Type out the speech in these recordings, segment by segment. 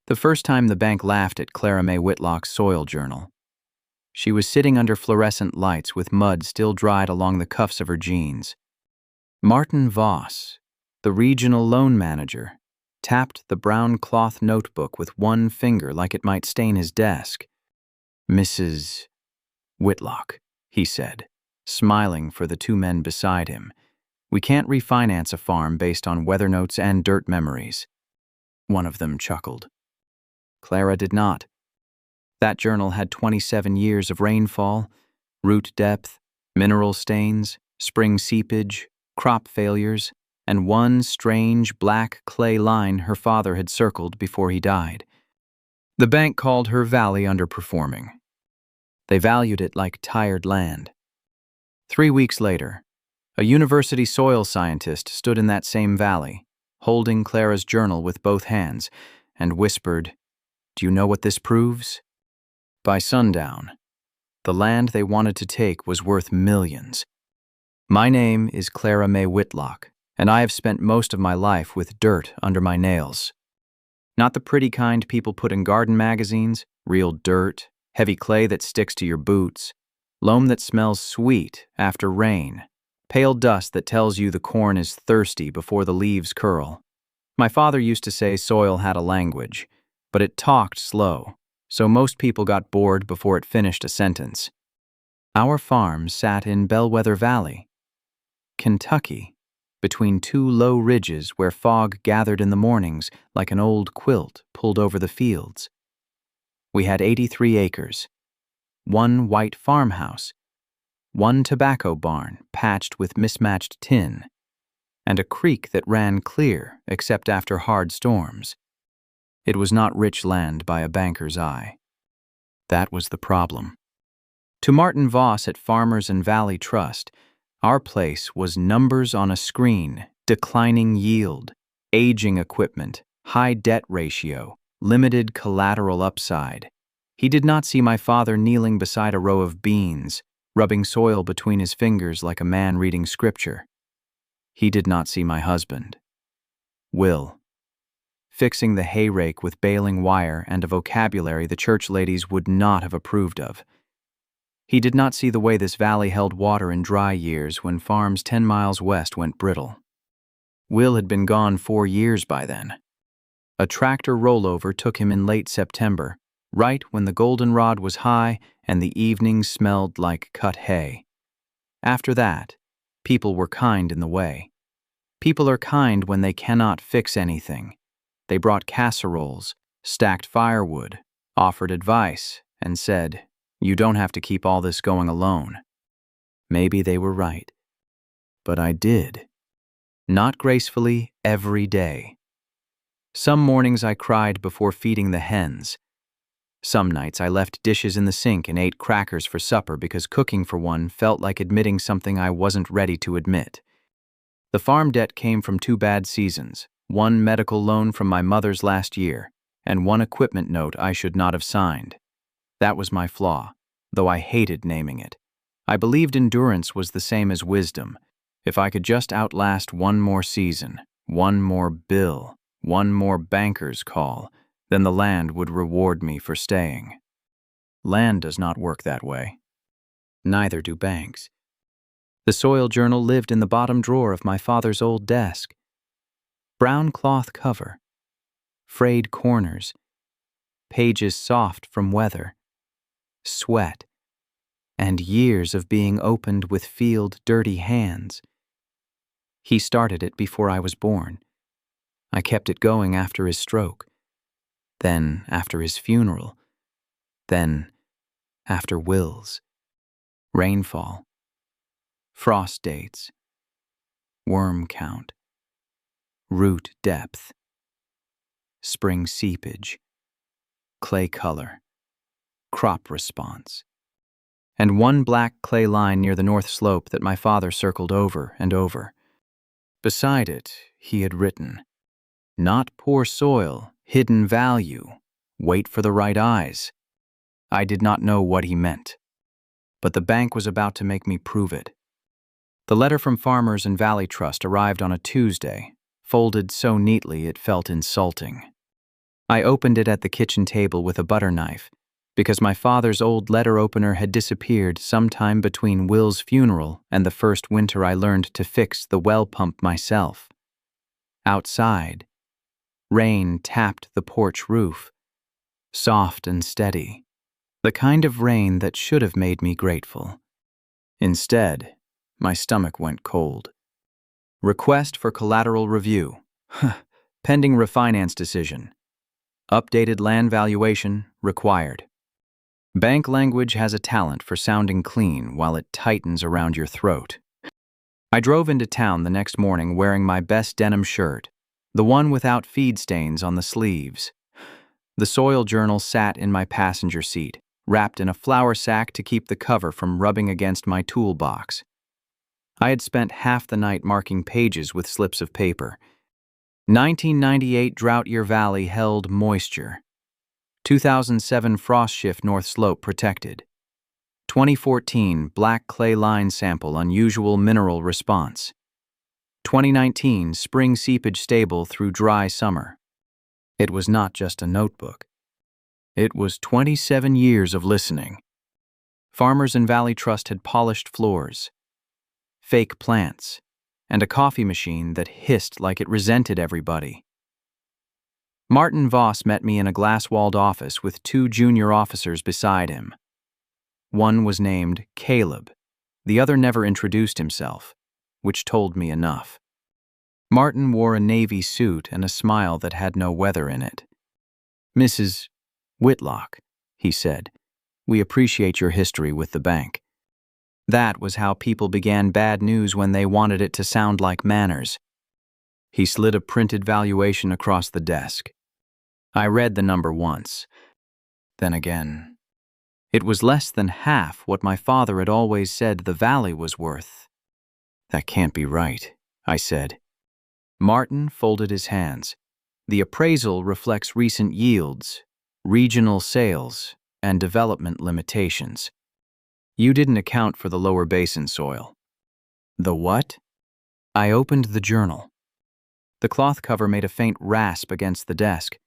The first time the bank laughed at Clara May Whitlock's soil journal. She was sitting under fluorescent lights with mud still dried along the cuffs of her jeans. Martin Voss, the regional loan manager, tapped the brown cloth notebook with one finger like it might stain his desk. "Mrs. Whitlock," he said, smiling for the two men beside him. "We can't refinance a farm based on weather notes and dirt memories." One of them chuckled. Clara did not. That journal had 27 years of rainfall, root depth, mineral stains, spring seepage, crop failures, and one strange black clay line her father had circled before he died. The bank called her valley underperforming. They valued it like tired land. 3 weeks later, a university soil scientist stood in that same valley, holding Clara's journal with both hands, and whispered, "Do you know what this proves?" By sundown, the land they wanted to take was worth millions. My name is Clara May Whitlock, and I have spent most of my life with dirt under my nails. Not the pretty kind people put in garden magazines, real dirt, heavy clay that sticks to your boots, loam that smells sweet after rain, pale dust that tells you the corn is thirsty before the leaves curl. My father used to say soil had a language, but it talked slow, so most people got bored before it finished a sentence. Our farm sat in Bellwether Valley, Kentucky, between two low ridges where fog gathered in the mornings like an old quilt pulled over the fields. We had 83 acres, one white farmhouse, one tobacco barn patched with mismatched tin, and a creek that ran clear except after hard storms. It was not rich land by a banker's eye. That was the problem. To Martin Voss at Farmers and Valley Trust, our place was numbers on a screen, declining yield, aging equipment, high debt ratio, limited collateral upside. He did not see my father kneeling beside a row of beans, rubbing soil between his fingers like a man reading scripture. He did not see my husband, Will, fixing the hay rake with baling wire and a vocabulary the church ladies would not have approved of. He did not see the way this valley held water in dry years when farms 10 miles west went brittle. Will had been gone 4 years by then. A tractor rollover took him in late September, right when the goldenrod was high and the evenings smelled like cut hay. After that, people were kind in the way. People are kind when they cannot fix anything. They brought casseroles, stacked firewood, offered advice, and said, "You don't have to keep all this going alone." Maybe they were right. But I did. Not gracefully every day. Some mornings I cried before feeding the hens. Some nights I left dishes in the sink and ate crackers for supper because cooking for one felt like admitting something I wasn't ready to admit. The farm debt came from 2 bad seasons, one medical loan from my mother's last year, and one equipment note I should not have signed. That was my flaw, though I hated naming it. I believed endurance was the same as wisdom. If I could just outlast one more season, one more bill, one more banker's call, then the land would reward me for staying. Land does not work that way. Neither do banks. The soil journal lived in the bottom drawer of my father's old desk. Brown cloth cover, frayed corners, pages soft from weather, sweat, and years of being opened with field-dirty hands. He started it before I was born. I kept it going after his stroke, then after his funeral, then after Will's. Rainfall, frost dates, worm count, root depth, spring seepage, clay color, crop response, and one black clay line near the north slope that my father circled over and over. Beside it, he had written, "Not poor soil, hidden value. Wait for the right eyes." I did not know what he meant, but the bank was about to make me prove it. The letter from Farmers and Valley Trust arrived on a Tuesday, folded so neatly it felt insulting. I opened it at the kitchen table with a butter knife, because my father's old letter opener had disappeared sometime between Will's funeral and the first winter I learned to fix the well pump myself. Outside, rain tapped the porch roof, soft and steady, the kind of rain that should have made me grateful. Instead, my stomach went cold. Request for collateral review. Pending refinance decision. Updated land valuation required. Bank language has a talent for sounding clean while it tightens around your throat. I drove into town the next morning wearing my best denim shirt, the one without feed stains on the sleeves. The soil journal sat in my passenger seat, wrapped in a flour sack to keep the cover from rubbing against my toolbox. I had spent half the night marking pages with slips of paper. 1998 drought year valley held moisture. 2007 frost shift north slope protected. 2014 black clay line sample unusual mineral response. 2019 spring seepage stable through dry summer. It was not just a notebook. It was 27 years of listening. Farmers and Valley Trust had polished floors, fake plants, and a coffee machine that hissed like it resented everybody. Martin Voss met me in a glass-walled office with two junior officers beside him. One was named Caleb. The other never introduced himself, which told me enough. Martin wore a navy suit and a smile that had no weather in it. "Mrs. Whitlock," he said, "we appreciate your history with the bank." That was how people began bad news when they wanted it to sound like manners. He slid a printed valuation across the desk. I read the number once, then again. It was less than half what my father had always said the valley was worth. "That can't be right," I said. Martin folded his hands. "The appraisal reflects recent yields, regional sales, and development limitations. You didn't account for the lower basin soil." "The what?" I opened the journal. The cloth cover made a faint rasp against the desk.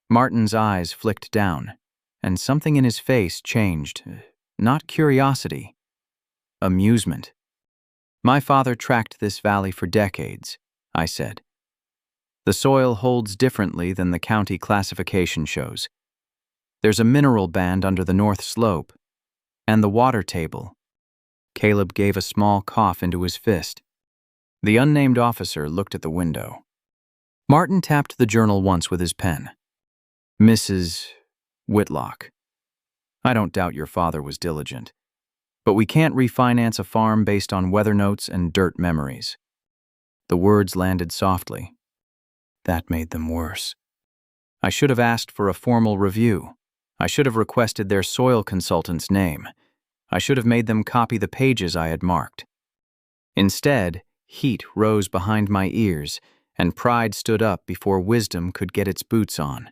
Martin's eyes flicked down, and something in his face changed. Not curiosity. Amusement. "My father tracked this valley for decades," I said. "The soil holds differently than the county classification shows. There's a mineral band under the north slope, and the water table." Caleb gave a small cough into his fist. The unnamed officer looked at the window. Martin tapped the journal once with his pen. "Mrs. Whitlock, I don't doubt your father was diligent, but we can't refinance a farm based on weather notes and dirt memories." The words landed softly. That made them worse. I should have asked for a formal review. I should have requested their soil consultant's name. I should have made them copy the pages I had marked. Instead, heat rose behind my ears, and pride stood up before wisdom could get its boots on.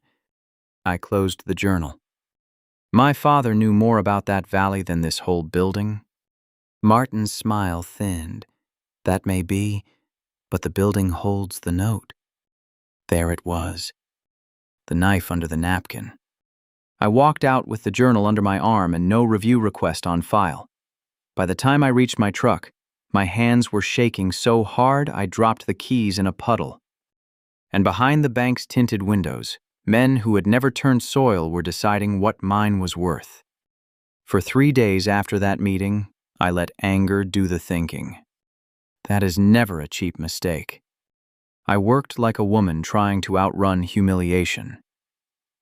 I closed the journal. My father knew more about that valley than this whole building. Martin's smile thinned. "That may be, but the building holds the note." There it was, the knife under the napkin. I walked out with the journal under my arm and no review request on file. By the time I reached my truck, my hands were shaking so hard I dropped the keys in a puddle. And behind the bank's tinted windows, men who had never turned soil were deciding what mine was worth. For 3 days after that meeting, I let anger do the thinking. That is never a cheap mistake. I worked like a woman trying to outrun humiliation.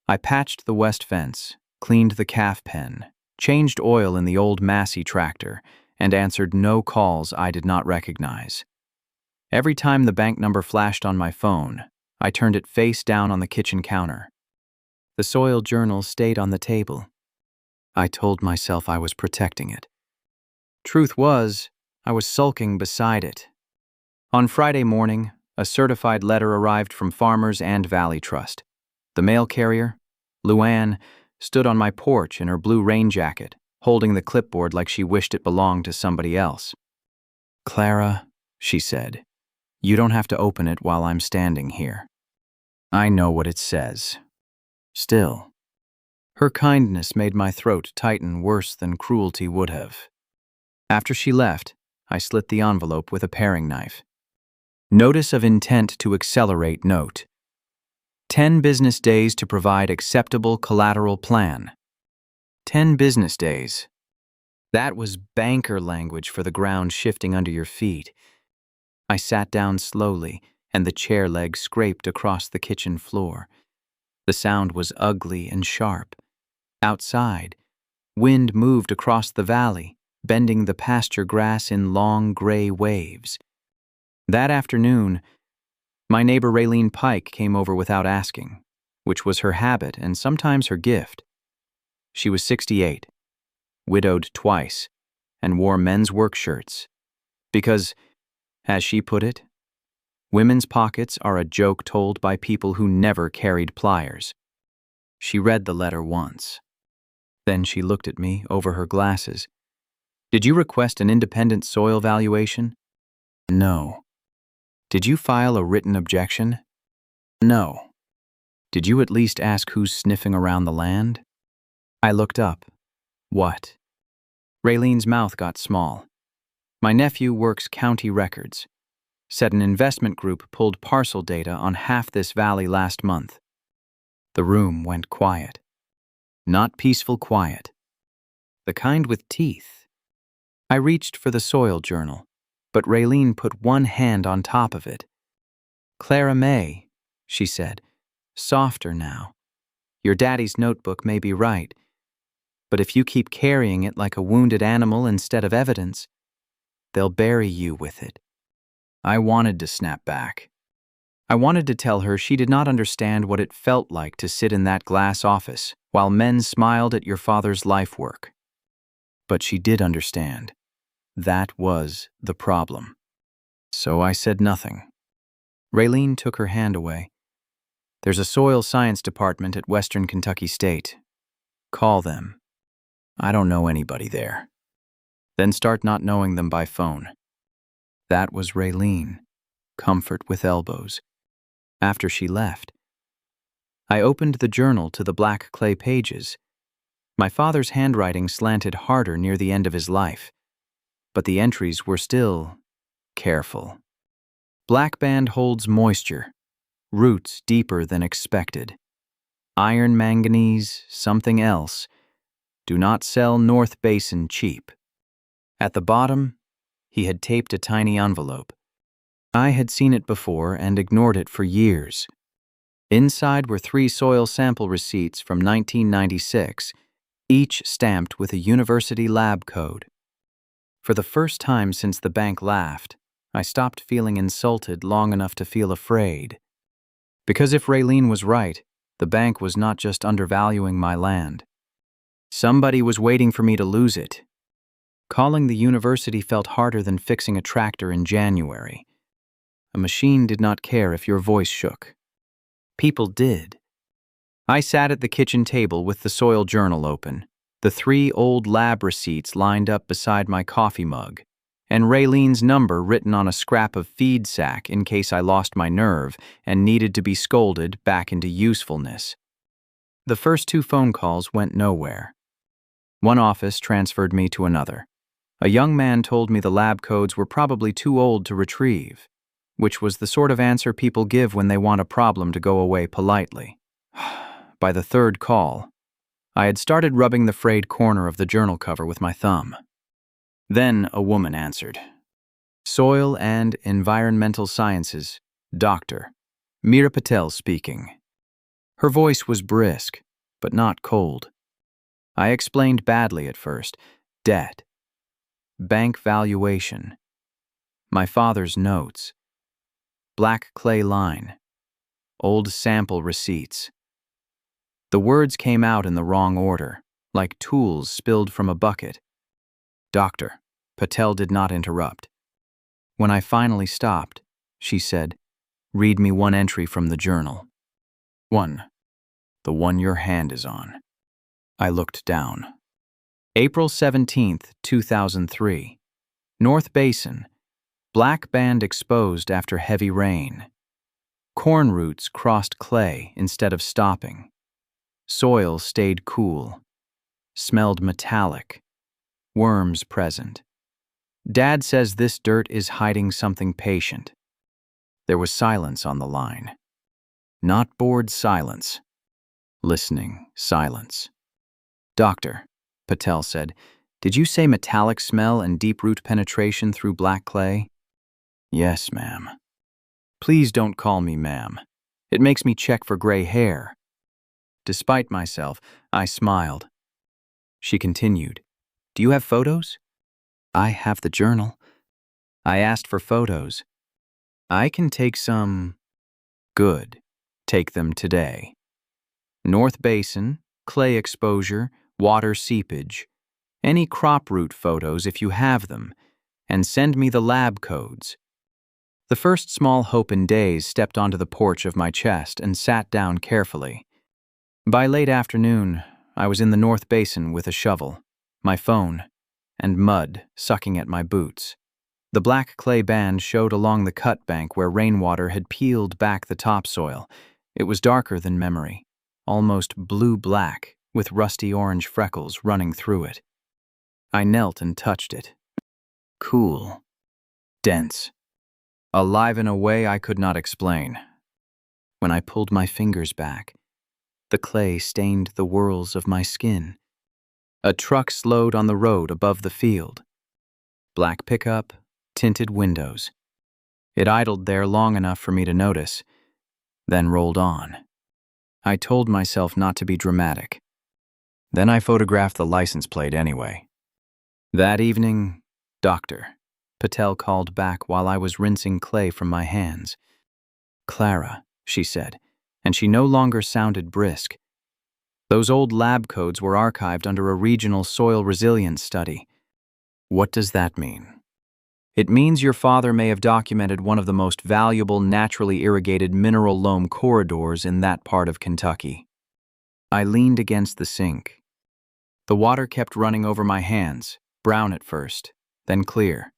I patched the west fence, cleaned the calf pen, changed oil in the old Massey tractor, and answered no calls I did not recognize. Every time the bank number flashed on my phone, I turned it face down on the kitchen counter. The soil journal stayed on the table. I told myself I was protecting it. Truth was, I was sulking beside it. On Friday morning, a certified letter arrived from Farmers and Valley Trust. The mail carrier, Luann, stood on my porch in her blue rain jacket, holding the clipboard like she wished it belonged to somebody else. "Clara," she said, "you don't have to open it while I'm standing here. I know what it says." Still, her kindness made my throat tighten worse than cruelty would have. After she left, I slit the envelope with a paring knife. Notice of intent to accelerate note. 10 business days to provide acceptable collateral plan. 10 business days. That was banker language for the ground shifting under your feet. I sat down slowly, and the chair leg scraped across the kitchen floor. The sound was ugly and sharp. Outside, wind moved across the valley, bending the pasture grass in long gray waves. That afternoon, my neighbor Raylene Pike came over without asking, which was her habit and sometimes her gift. She was 68, widowed twice, and wore men's work shirts. Because, as she put it, women's pockets are a joke told by people who never carried pliers. She read the letter once. Then she looked at me over her glasses. Did you request an independent soil valuation? No. Did you file a written objection? No. Did you at least ask who's sniffing around the land? I looked up. What? Raylene's mouth got small. My nephew works county records. Said an investment group pulled parcel data on half this valley last month. The room went quiet. Not peaceful quiet. The kind with teeth. I reached for the soil journal, but Raylene put one hand on top of it. Clara May, she said, softer now. Your daddy's notebook may be right, but if you keep carrying it like a wounded animal instead of evidence, they'll bury you with it. I wanted to snap back. I wanted to tell her she did not understand what it felt like to sit in that glass office while men smiled at your father's life work. But she did understand. That was the problem. So I said nothing. Raylene took her hand away. There's a soil science department at Western Kentucky State. Call them. I don't know anybody there. Then start not knowing them by phone. That was Raylene. Comfort with elbows. After she left, I opened the journal to the black clay pages. My father's handwriting slanted harder near the end of his life, but the entries were still careful. Black band holds moisture, roots deeper than expected. Iron manganese, something else. Do not sell North Basin cheap. At the bottom, he had taped a tiny envelope. I had seen it before and ignored it for years. Inside were 3 soil sample receipts from 1996, each stamped with a university lab code. For the first time since the bank laughed, I stopped feeling insulted long enough to feel afraid. Because if Raylene was right, the bank was not just undervaluing my land. Somebody was waiting for me to lose it. Calling the university felt harder than fixing a tractor in January. A machine did not care if your voice shook. People did. I sat at the kitchen table with the soil journal open, the 3 old lab receipts lined up beside my coffee mug, and Raylene's number written on a scrap of feed sack in case I lost my nerve and needed to be scolded back into usefulness. The first 2 phone calls went nowhere. One office transferred me to another. A young man told me the lab codes were probably too old to retrieve, which was the sort of answer people give when they want a problem to go away politely. By the 3rd call, I had started rubbing the frayed corner of the journal cover with my thumb. Then a woman answered. Soil and Environmental Sciences, Dr. Meera Patel speaking. Her voice was brisk, but not cold. I explained badly at first. Debt. Bank valuation. My father's notes. Black clay line. Old sample receipts. The words came out in the wrong order, like tools spilled from a bucket. Doctor, Patel did not interrupt. When I finally stopped, she said, read me one entry from the journal. 1. The one your hand is on. I looked down. April 17th, 2003. North Basin. Black band exposed after heavy rain. Corn roots crossed clay instead of stopping. Soil stayed cool, smelled metallic, worms present. Dad says this dirt is hiding something patient. There was silence on the line. Not bored silence. Listening silence. Doctor, Patel said, did you say metallic smell and deep root penetration through black clay? Yes, ma'am. Please don't call me ma'am. It makes me check for gray hair. Despite myself, I smiled. She continued, do you have photos? I have the journal. I asked for photos. I can take some. Good. Take them today. North Basin, clay exposure, water seepage, any crop root photos if you have them, and send me the lab codes. The first small hope in days stepped onto the porch of my chest and sat down carefully. By late afternoon, I was in the North Basin with a shovel, my phone, and mud sucking at my boots. The black clay band showed along the cut bank where rainwater had peeled back the topsoil. It was darker than memory, almost blue-black, with rusty orange freckles running through it. I knelt and touched it. Cool. Dense. Alive in a way I could not explain. When I pulled my fingers back, the clay stained the whorls of my skin. A truck slowed on the road above the field. Black pickup, tinted windows. It idled there long enough for me to notice, then rolled on. I told myself not to be dramatic. Then I photographed the license plate anyway. That evening, Doctor, Patel called back while I was rinsing clay from my hands. Clara, she said, and she no longer sounded brisk. Those old lab codes were archived under a regional soil resilience study. What does that mean? It means your father may have documented one of the most valuable naturally irrigated mineral loam corridors in that part of Kentucky. I leaned against the sink. The water kept running over my hands, brown at first, then clear.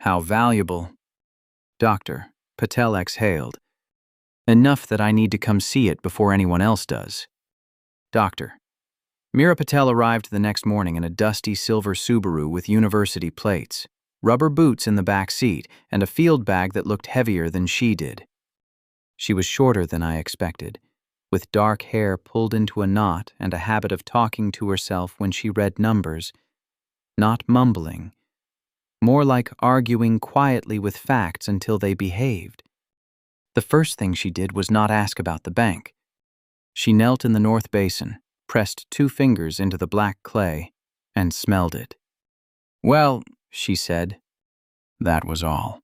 How valuable. Doctor, Patel exhaled. Enough that I need to come see it before anyone else does. Doctor. Mira Patel arrived the next morning in a dusty silver Subaru with university plates, rubber boots in the back seat, and a field bag that looked heavier than she did. She was shorter than I expected, with dark hair pulled into a knot and a habit of talking to herself when she read numbers, not mumbling, more like arguing quietly with facts until they behaved. The first thing she did was not ask about the bank. She knelt in the North Basin, pressed 2 fingers into the black clay, and smelled it. Well, she said. That was all.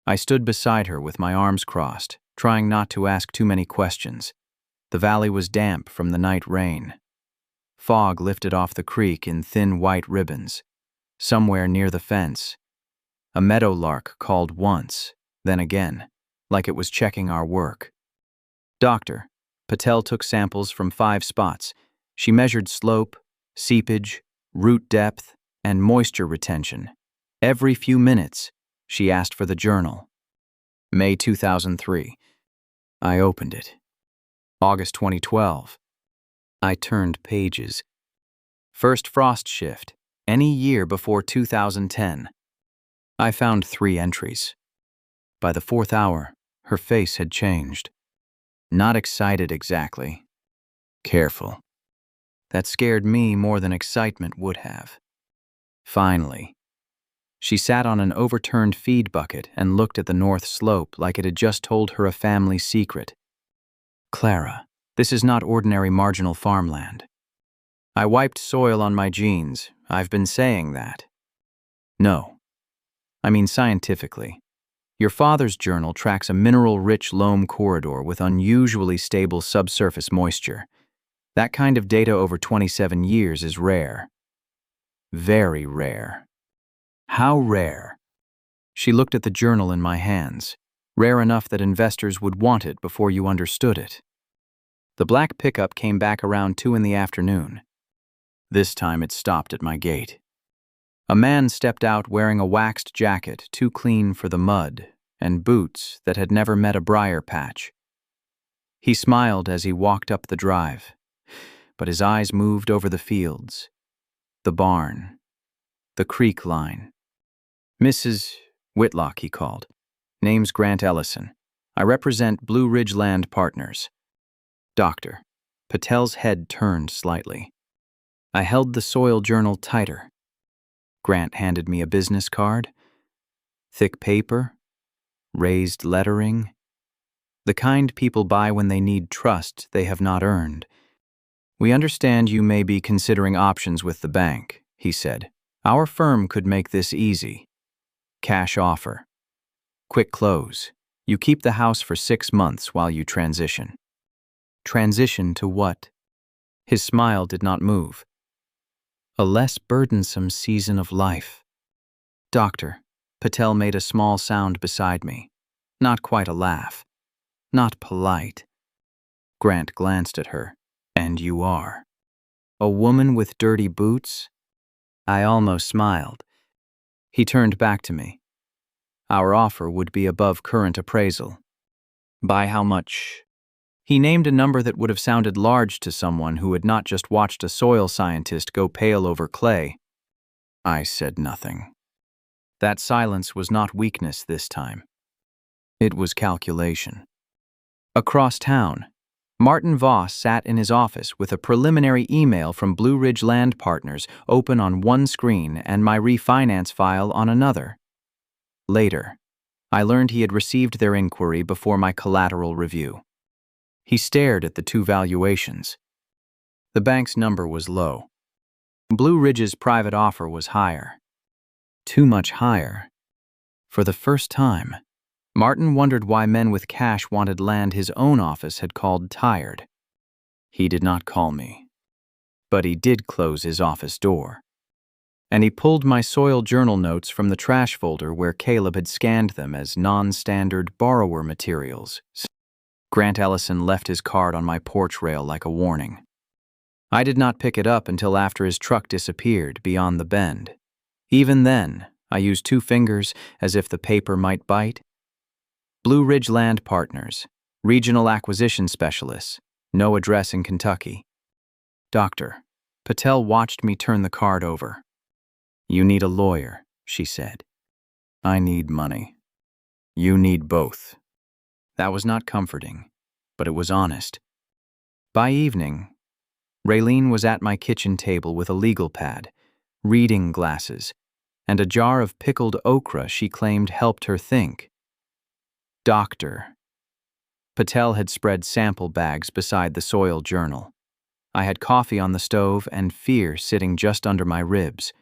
I stood beside her with my arms crossed, trying not to ask too many questions. The valley was damp from the night rain. Fog lifted off the creek in thin white ribbons. Somewhere near the fence, a meadowlark called once, then again, like it was checking our work. Doctor, Patel took samples from 5 spots. She measured slope, seepage, root depth, and moisture retention. Every few minutes, she asked for the journal. May 2003. I opened it. August 2012. I turned pages. First frost shift, any year before 2010. I found 3 entries. By the 4th hour, her face had changed. Not excited exactly. Careful. That scared me more than excitement would have. Finally, she sat on an overturned feed bucket and looked at the north slope like it had just told her a family secret. Clara, this is not ordinary marginal farmland. I wiped soil on my jeans. I've been saying that. No. I mean scientifically. Your father's journal tracks a mineral-rich loam corridor with unusually stable subsurface moisture. That kind of data over 27 years is rare. Very rare. How rare? She looked at the journal in my hands, rare enough that investors would want it before you understood it. The black pickup came back around 2 in the afternoon. This time it stopped at my gate. A man stepped out wearing a waxed jacket too clean for the mud and boots that had never met a briar patch. He smiled as he walked up the drive, but his eyes moved over the fields, the barn, the creek line. "Mrs. Whitlock," he called. "Name's Grant Ellison. I represent Blue Ridge Land Partners." "Doctor." Patel's head turned slightly. I held the soil journal tighter. Grant handed me a business card. Thick paper, raised lettering. The kind people buy when they need trust they have not earned. "We understand you may be considering options with the bank," he said. "Our firm could make this easy. Cash offer. Quick close. You keep the house for 6 months while you transition." Transition to what? His smile did not move. "A less burdensome season of life." "Doctor." Patel made a small sound beside me. Not quite a laugh. Not polite. Grant glanced at her. "And you are." "A woman with dirty boots?" I almost smiled. He turned back to me. "Our offer would be above current appraisal." "By how much?" He named a number that would have sounded large to someone who had not just watched a soil scientist go pale over clay. I said nothing. That silence was not weakness this time. It was calculation. Across town, Martin Voss sat in his office with a preliminary email from Blue Ridge Land Partners open on one screen and my refinance file on another. Later, I learned he had received their inquiry before my collateral review. He stared at the two valuations. The bank's number was low. Blue Ridge's private offer was higher. Too much higher. For the first time, Martin wondered why men with cash wanted land his own office had called tired. He did not call me. But he did close his office door. And he pulled my soil journal notes from the trash folder where Caleb had scanned them as non-standard borrower materials. Grant Ellison left his card on my porch rail like a warning. I did not pick it up until after his truck disappeared beyond the bend. Even then, I used 2 fingers as if the paper might bite. Blue Ridge Land Partners, Regional Acquisition Specialists, no address in Kentucky. "Doctor." Patel watched me turn the card over. "You need a lawyer," she said. "I need money. You need both." That was not comforting, but it was honest. By evening, Raylene was at my kitchen table with a legal pad, reading glasses, and a jar of pickled okra she claimed helped her think. "Doctor." Patel had spread sample bags beside the soil journal. I had coffee on the stove and fear sitting just under my ribs.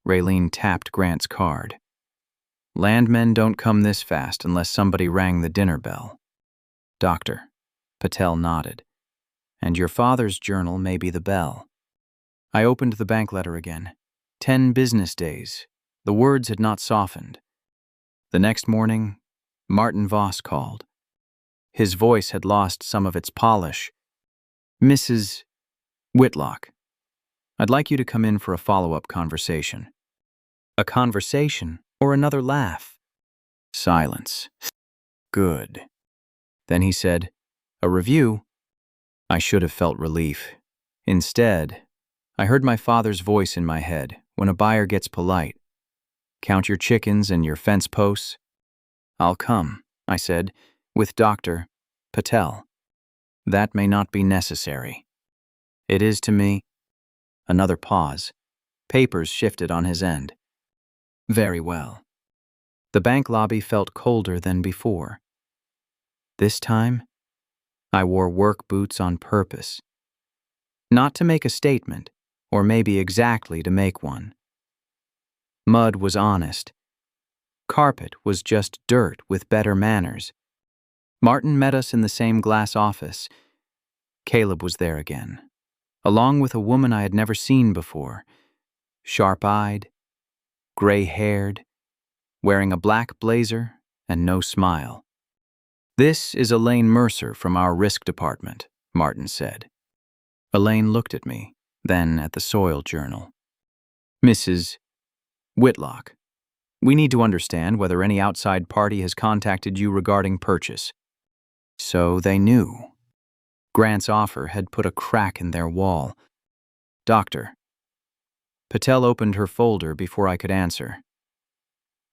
Raylene tapped Grant's card. "Landmen don't come this fast unless somebody rang the dinner bell." "Doctor." Patel nodded. "And your father's journal may be the bell." I opened the bank letter again. 10 business days. The words had not softened. The next morning, Martin Voss called. His voice had lost some of its polish. "Mrs. Whitlock, I'd like you to come in for a follow-up conversation." A conversation or another laugh? Silence. Good. Then he said, "A review?" I should have felt relief. Instead, I heard my father's voice in my head when a buyer gets polite. "Count your chickens and your fence posts." "I'll come," I said, "with Dr. Patel." "That may not be necessary." "It is to me." Another pause. Papers shifted on his end. "Very well." The bank lobby felt colder than before. This time, I wore work boots on purpose. Not to make a statement, or maybe exactly to make one. Mud was honest. Carpet was just dirt with better manners. Martin met us in the same glass office. Caleb was there again, along with a woman I had never seen before, sharp-eyed, gray-haired, wearing a black blazer and no smile. "This is Elaine Mercer from our risk department," Martin said. Elaine looked at me, then at the soil journal. "Mrs. Whitlock, we need to understand whether any outside party has contacted you regarding purchase." So they knew. Grant's offer had put a crack in their wall. Doctor. Patel opened her folder before I could answer.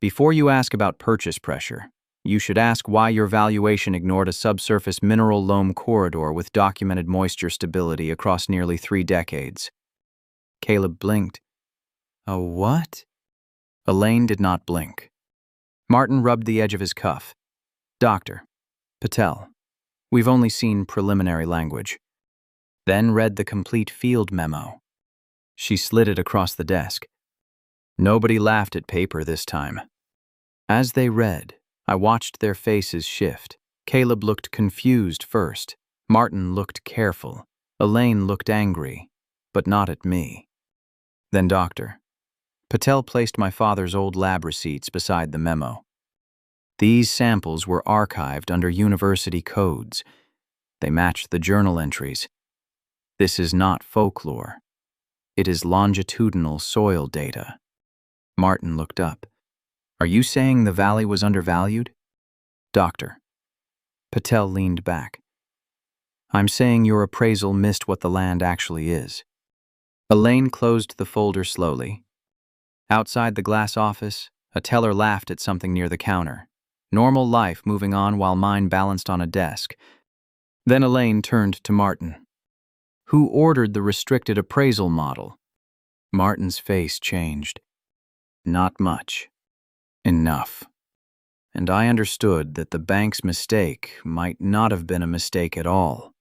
Before you ask about purchase pressure, you should ask why your valuation ignored a subsurface mineral loam corridor with documented moisture stability across nearly 3 decades. Caleb blinked. A what? Elaine did not blink. Martin rubbed the edge of his cuff. Doctor. Patel. We've only seen preliminary language. Then read the complete field memo. She slid it across the desk. Nobody laughed at paper this time. As they read, I watched their faces shift. Caleb looked confused first. Martin looked careful. Elaine looked angry, but not at me. Then Doctor. Patel placed my father's old lab receipts beside the memo. These samples were archived under university codes. They matched the journal entries. This is not folklore. It is longitudinal soil data. Martin looked up. Are you saying the valley was undervalued? Doctor. Patel leaned back. I'm saying your appraisal missed what the land actually is. Elaine closed the folder slowly. Outside the glass office, a teller laughed at something near the counter. Normal life moving on while mine balanced on a desk. Then Elaine turned to Martin. Who ordered the restricted appraisal model? Martin's face changed. Not much. Enough. And I understood that the bank's mistake might not have been a mistake at all.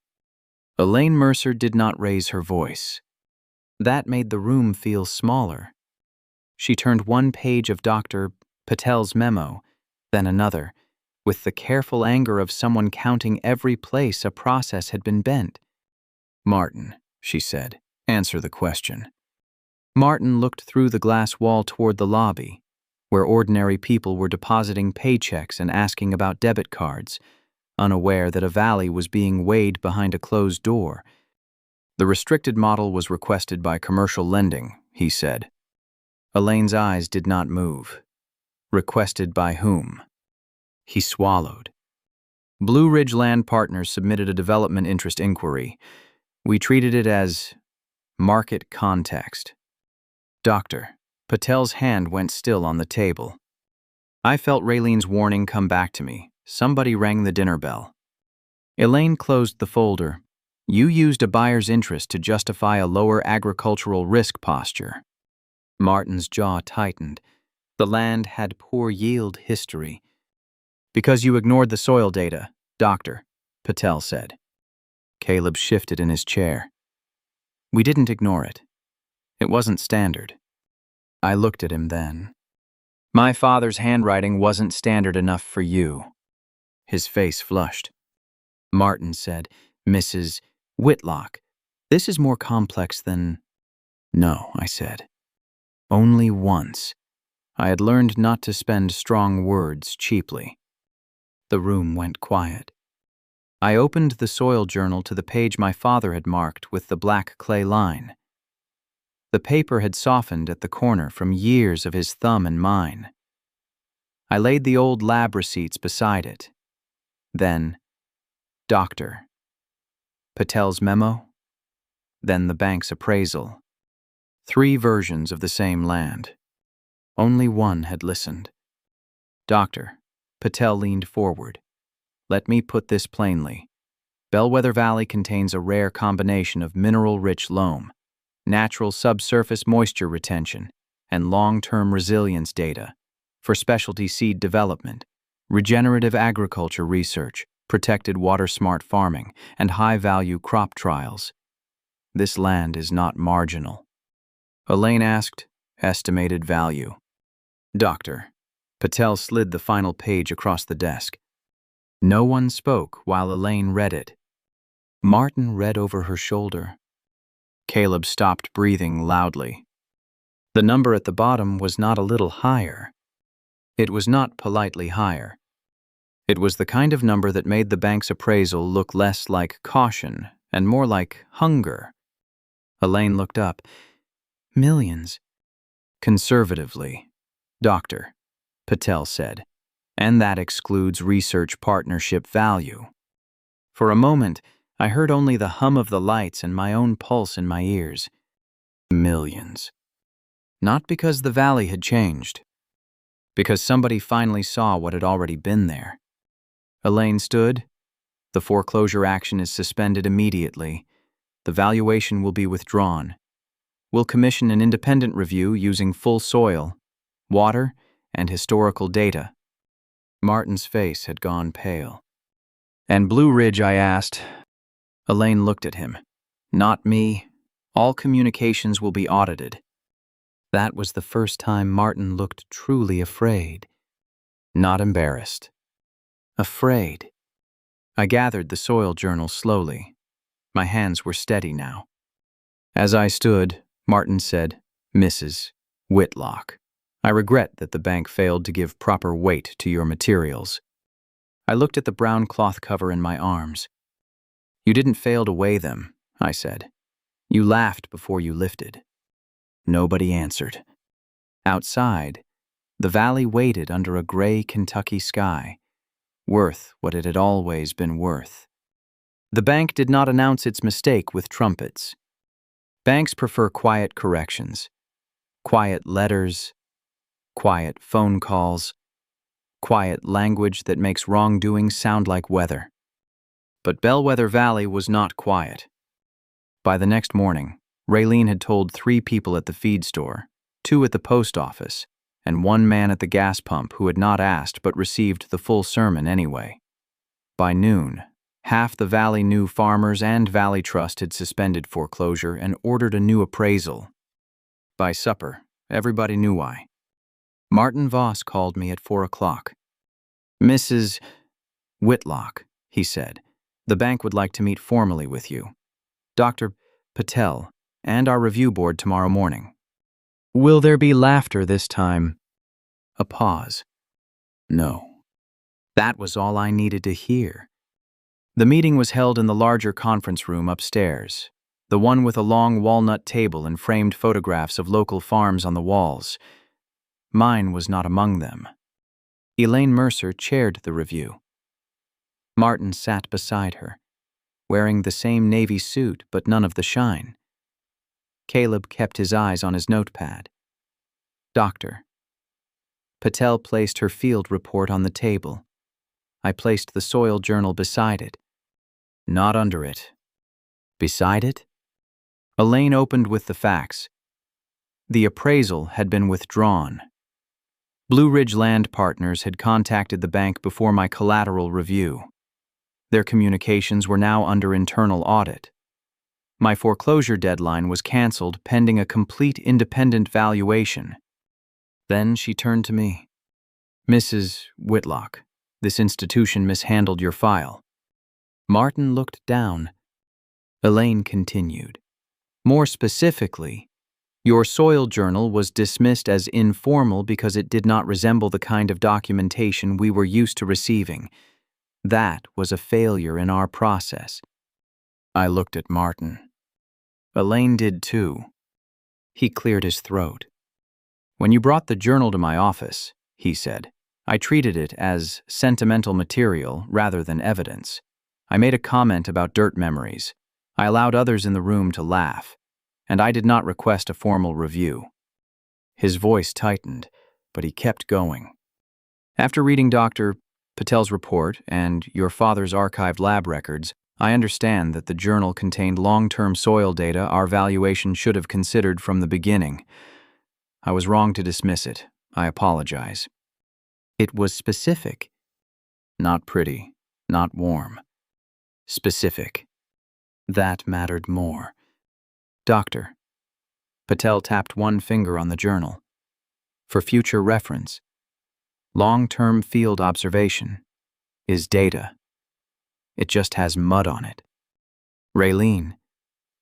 Elaine Mercer did not raise her voice. That made the room feel smaller. She turned one page of Dr. Patel's memo, then another, with the careful anger of someone counting every place a process had been bent. Martin, she said, answer the question. Martin looked through the glass wall toward the lobby, where ordinary people were depositing paychecks and asking about debit cards, unaware that a valley was being weighed behind a closed door. The restricted model was requested by commercial lending, he said. Elaine's eyes did not move. Requested by whom? He swallowed. Blue Ridge Land Partners submitted a development interest inquiry. We treated it as market context. Doctor. Patel's hand went still on the table. I felt Raylene's warning come back to me. Somebody rang the dinner bell. Elaine closed the folder. You used a buyer's interest to justify a lower agricultural risk posture. Martin's jaw tightened. The land had poor yield history. Because you ignored the soil data, Doctor, Patel said. Caleb shifted in his chair. We didn't ignore it. It wasn't standard. I looked at him then. My father's handwriting wasn't standard enough for you. His face flushed. Martin said, Mrs. Whitlock, this is more complex than... No, I said. Only once. I had learned not to spend strong words cheaply. The room went quiet. I opened the soil journal to the page my father had marked with the black clay line. The paper had softened at the corner from years of his thumb and mine. I laid the old lab receipts beside it. Then, Doctor. Patel's memo. Then the bank's appraisal. 3 versions of the same land. Only one had listened. Doctor. Patel leaned forward. Let me put this plainly. Bellwether Valley contains a rare combination of mineral-rich loam, natural subsurface moisture retention, and long-term resilience data for specialty seed development, regenerative agriculture research, protected water-smart farming, and high-value crop trials. This land is not marginal. Elaine asked, estimated value. Doctor. Patel slid the final page across the desk. No one spoke while Elaine read it. Martin read over her shoulder. Caleb stopped breathing loudly. The number at the bottom was not a little higher. It was not politely higher. It was the kind of number that made the bank's appraisal look less like caution and more like hunger. Elaine looked up. Millions. Conservatively, Doctor, Patel said, and that excludes research partnership value. For a moment, I heard only the hum of the lights and my own pulse in my ears. Millions. Not because the valley had changed. Because somebody finally saw what had already been there. Elaine stood. The foreclosure action is suspended immediately. The valuation will be withdrawn. We'll commission an independent review using full soil, water, and historical data. Martin's face had gone pale. And Blue Ridge, I asked. Elaine looked at him. Not me. All communications will be audited. That was the first time Martin looked truly afraid. Not embarrassed. Afraid. I gathered the soil journal slowly. My hands were steady now. As I stood, Martin said, Mrs. Whitlock, I regret that the bank failed to give proper weight to your materials. I looked at the brown cloth cover in my arms. You didn't fail to weigh them, I said. You laughed before you lifted. Nobody answered. Outside, the valley waited under a gray Kentucky sky, worth what it had always been worth. The bank did not announce its mistake with trumpets. Banks prefer quiet corrections, quiet letters, quiet phone calls, quiet language that makes wrongdoing sound like weather. But Bellwether Valley was not quiet. By the next morning, Raylene had told 3 people at the feed store, 2 at the post office, and 1 man at the gas pump who had not asked but received the full sermon anyway. By noon, half the Valley knew Farmers and Valley Trust had suspended foreclosure and ordered a new appraisal. By supper, everybody knew why. Martin Voss called me at 4 o'clock. Mrs. Whitlock, he said, the bank would like to meet formally with you. Dr. Patel and our review board tomorrow morning. Will there be laughter this time? A pause. No. That was all I needed to hear. The meeting was held in the larger conference room upstairs, the one with a long walnut table and framed photographs of local farms on the walls. Mine was not among them. Elaine Mercer chaired the review. Martin sat beside her, wearing the same navy suit but none of the shine. Caleb kept his eyes on his notepad. Doctor. Patel placed her field report on the table. I placed the soil journal beside it. Not under it. Beside it? Elaine opened with the facts. The appraisal had been withdrawn. Blue Ridge Land Partners had contacted the bank before my collateral review. Their communications were now under internal audit. My foreclosure deadline was canceled pending a complete independent valuation. Then she turned to me. Mrs. Whitlock, this institution mishandled your file. Martin looked down. Elaine continued. More specifically, your soil journal was dismissed as informal because it did not resemble the kind of documentation we were used to receiving. That was a failure in our process. I looked at Martin. Elaine did too. He cleared his throat. When you brought the journal to my office, he said, I treated it as sentimental material rather than evidence. I made a comment about dirt memories. I allowed others in the room to laugh, and I did not request a formal review. His voice tightened, but he kept going. After reading Dr. Patel's report and your father's archived lab records, I understand that the journal contained long-term soil data our valuation should have considered from the beginning. I was wrong to dismiss it. I apologize. It was specific. Not pretty, not warm. Specific. That mattered more. Doctor. Patel tapped one finger on the journal. For future reference, long-term field observation is data. It just has mud on it. Raylene,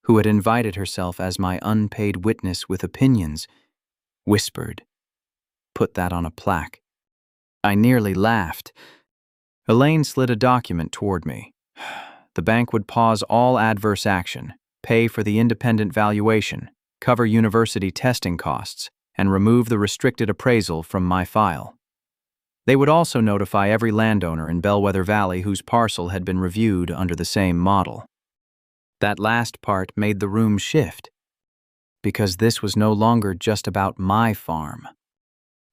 who had invited herself as my unpaid witness with opinions, whispered, put that on a plaque. I nearly laughed. Elaine slid a document toward me. The bank would pause all adverse action, pay for the independent valuation, cover university testing costs, and remove the restricted appraisal from my file. They would also notify every landowner in Bellwether Valley whose parcel had been reviewed under the same model. That last part made the room shift, because this was no longer just about my farm.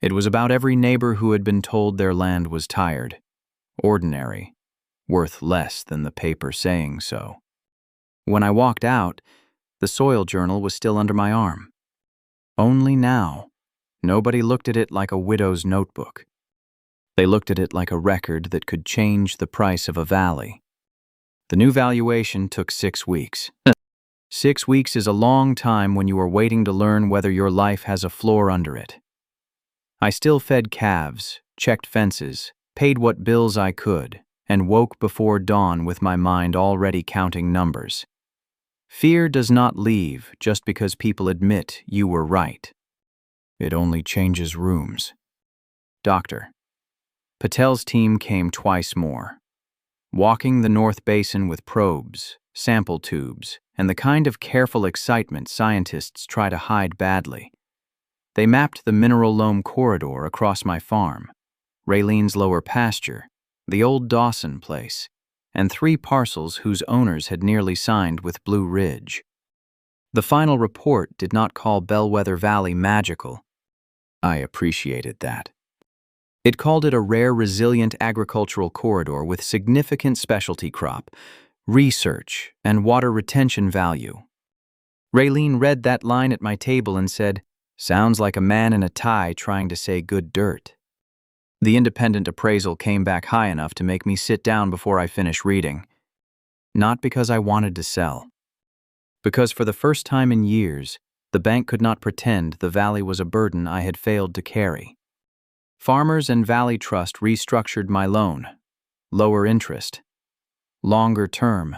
It was about every neighbor who had been told their land was tired, ordinary, worth less than the paper saying so. When I walked out, the soil journal was still under my arm. Only now, nobody looked at it like a widow's notebook. They looked at it like a record that could change the price of a valley. The new valuation took 6 weeks. 6 weeks is a long time when you are waiting to learn whether your life has a floor under it. I still fed calves, checked fences, paid what bills I could, and woke before dawn with my mind already counting numbers. Fear does not leave just because people admit you were right. It only changes rooms. Doctor. Patel's team came twice more. Walking the North Basin with probes, sample tubes, and the kind of careful excitement scientists try to hide badly. They mapped the mineral loam corridor across my farm, Raylene's lower pasture, the old Dawson place, and 3 parcels whose owners had nearly signed with Blue Ridge. The final report did not call Bellwether Valley magical. I appreciated that. It called it a rare, resilient agricultural corridor with significant specialty crop, research, and water retention value. Raylene read that line at my table and said, "Sounds like a man in a tie trying to say good dirt." The independent appraisal came back high enough to make me sit down before I finished reading. Not because I wanted to sell. Because for the first time in years, the bank could not pretend the valley was a burden I had failed to carry. Farmers and Valley Trust restructured my loan. Lower interest. Longer term.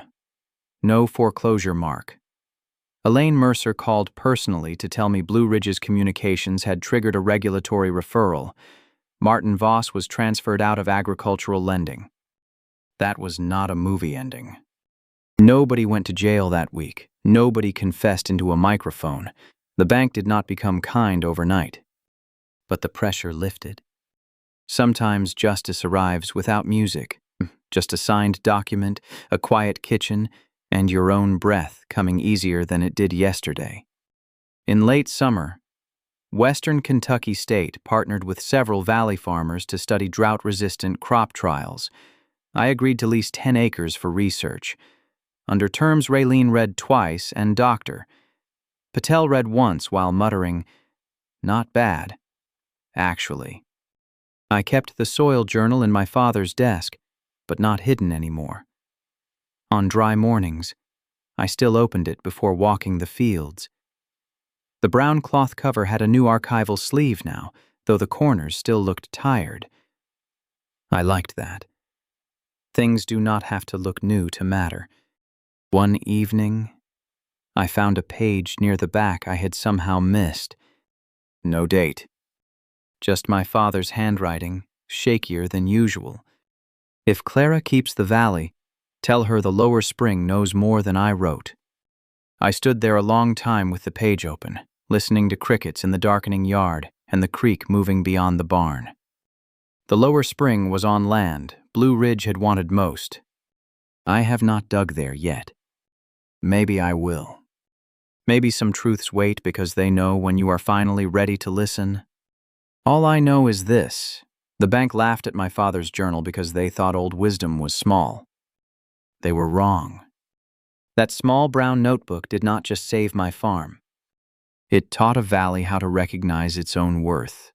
No foreclosure mark. Elaine Mercer called personally to tell me Blue Ridge's communications had triggered a regulatory referral. Martin Voss was transferred out of agricultural lending. That was not a movie ending. Nobody went to jail that week. Nobody confessed into a microphone. The bank did not become kind overnight. But the pressure lifted. Sometimes justice arrives without music, just a signed document, a quiet kitchen, and your own breath coming easier than it did yesterday. In late summer, Western Kentucky State partnered with several valley farmers to study drought-resistant crop trials. I agreed to lease 10 acres for research. Under terms Raylene read twice and Dr. Patel read once while muttering, "Not bad, actually." I kept the soil journal in my father's desk, but not hidden anymore. On dry mornings, I still opened it before walking the fields. The brown cloth cover had a new archival sleeve now, though the corners still looked tired. I liked that. Things do not have to look new to matter. One evening, I found a page near the back I had somehow missed. No date. Just my father's handwriting, shakier than usual. "If Clara keeps the valley, tell her the lower spring knows more than I wrote." I stood there a long time with the page open, listening to crickets in the darkening yard and the creek moving beyond the barn. The lower spring was on land Blue Ridge had wanted most. I have not dug there yet. Maybe I will. Maybe some truths wait because they know when you are finally ready to listen. All I know is this. The bank laughed at my father's journal because they thought old wisdom was small. They were wrong. That small brown notebook did not just save my farm. It taught a valley how to recognize its own worth.